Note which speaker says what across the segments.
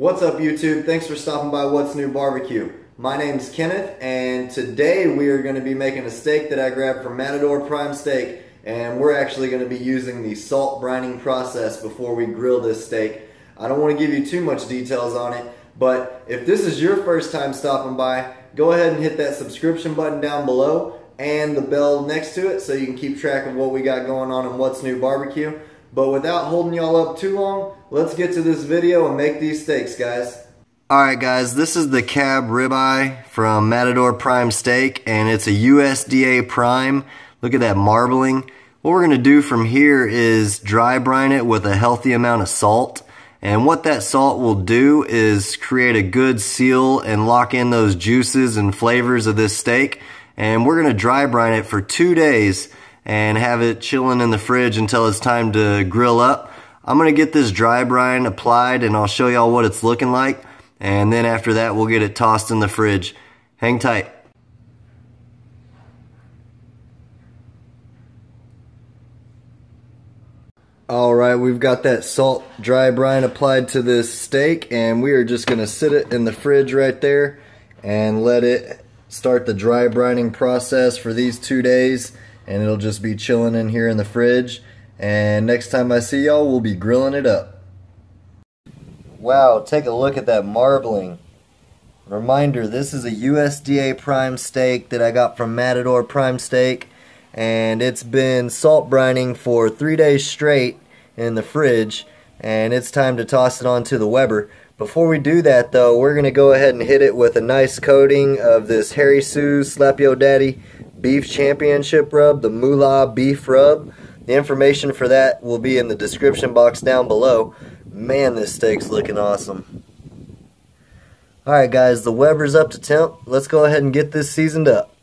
Speaker 1: What's up YouTube? Thanks for stopping by What's New Barbecue. My name's Kenneth and today we are going to be making a steak that I grabbed from Matador Prime Steak, and we're actually going to be using the salt brining process before we grill this steak. I don't want to give you too much details on it, but if this is your first time stopping by, go ahead and hit that subscription button down below and the bell next to it so you can keep track of what we got going on in What's New Barbecue. But without holding y'all up too long, let's get to this video and make these steaks, guys. Alright guys, this is the cab ribeye from Matador Prime Steak, and it's a USDA Prime. Look at that marbling. What we're going to do from here is dry brine it with a healthy amount of salt. And what that salt will do is create a good seal and lock in those juices and flavors of this steak. And we're going to dry brine it for 2 days and have it chilling in the fridge until it's time to grill up. I'm going to get this dry brine applied and I'll show y'all what it's looking like, and then after that we'll get it tossed in the fridge. Hang tight. Alright, we've got that salt dry brine applied to this steak, and we are just going to sit it in the fridge right there and let it start the dry brining process for these 2 days. And it'll just be chilling in here in the fridge, and next time I see y'all we'll be grilling it up. Wow, take a look at that marbling. Reminder, this is a USDA Prime Steak that I got from Matador Prime Steak, and it's been salt brining for 3 days straight in the fridge, and it's time to toss it onto the Weber. Before we do that though, we're going to go ahead and hit it with a nice coating of this Soos Slap Yo Daddy Beef Championship Rub, the Moola beef rub. The information for that will be in the description box down below. Man, this steak's looking awesome. Alright guys, the Weber's up to temp. Let's go ahead and get this seasoned up.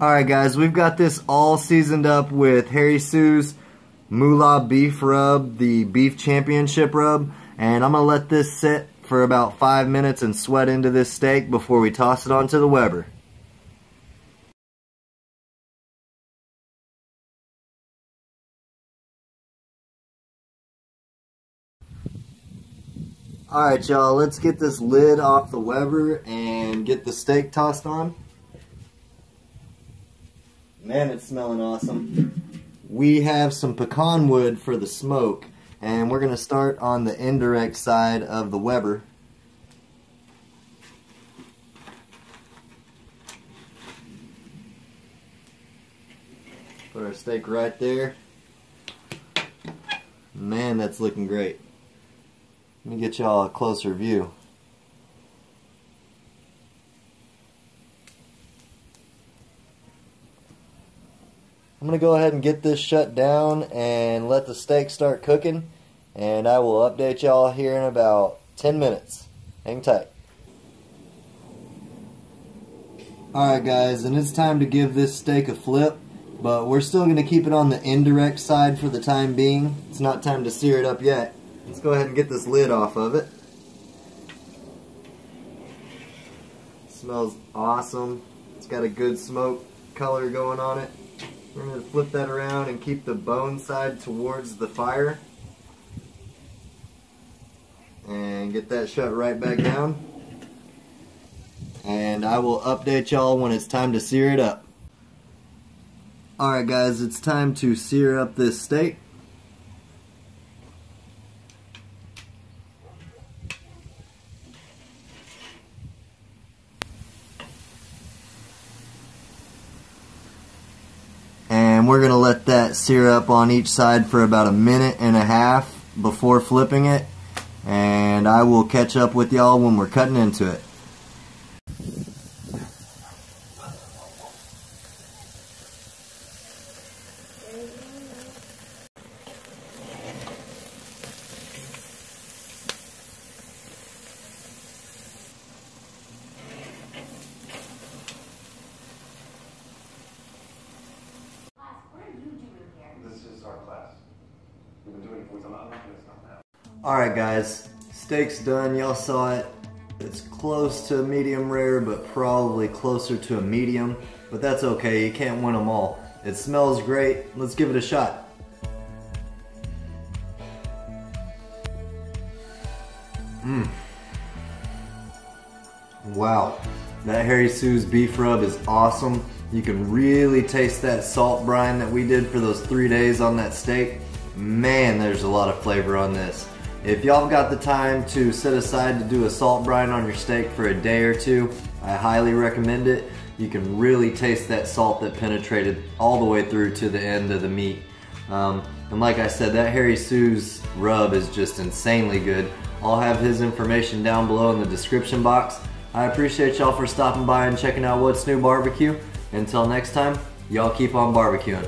Speaker 1: Alright guys, we've got this all seasoned up with Soos Moola beef rub, the Beef Championship Rub. And I'm going to let this sit for about 5 minutes and sweat into this steak before we toss it onto the Weber. Alright y'all, let's get this lid off the Weber and get the steak tossed on. Man, it's smelling awesome. We have some pecan wood for the smoke, and we're going to start on the indirect side of the Weber. Put our steak right there. Man, that's looking great. Let me get y'all a closer view. I'm going to go ahead and get this shut down and let the steak start cooking, and I will update y'all here in about 10 minutes. Hang tight. Alright guys, and it's time to give this steak a flip, but we're still going to keep it on the indirect side for the time being. It's not time to sear it up yet. Let's go ahead and get this lid off of it. Smells awesome. It's got a good smoke color going on it. We're going to flip that around and keep the bone side towards the fire. And get that shut right back down. And I will update y'all when it's time to sear it up. Alright guys, it's time to sear up this steak. And we're going to let that sear up on each side for about 1.5 minutes before flipping it. And I will catch up with y'all when we're cutting into it. Alright guys, steak's done. Y'all saw it. It's close to medium rare, but probably closer to a medium. But that's okay, you can't win them all. It smells great. Let's give it a shot. Wow, that Harry Soos beef rub is awesome. You can really taste that salt brine that we did for those 3 days on that steak. Man, there's a lot of flavor on this. If y'all got the time to set aside to do a salt brine on your steak for a day or two, I highly recommend it. You can really taste that salt that penetrated all the way through to the end of the meat. And like I said, that Harry Soos rub is just insanely good. I'll have his information down below in the description box. I appreciate y'all for stopping by and checking out What's New Barbecue. Until next time, y'all keep on barbecuing.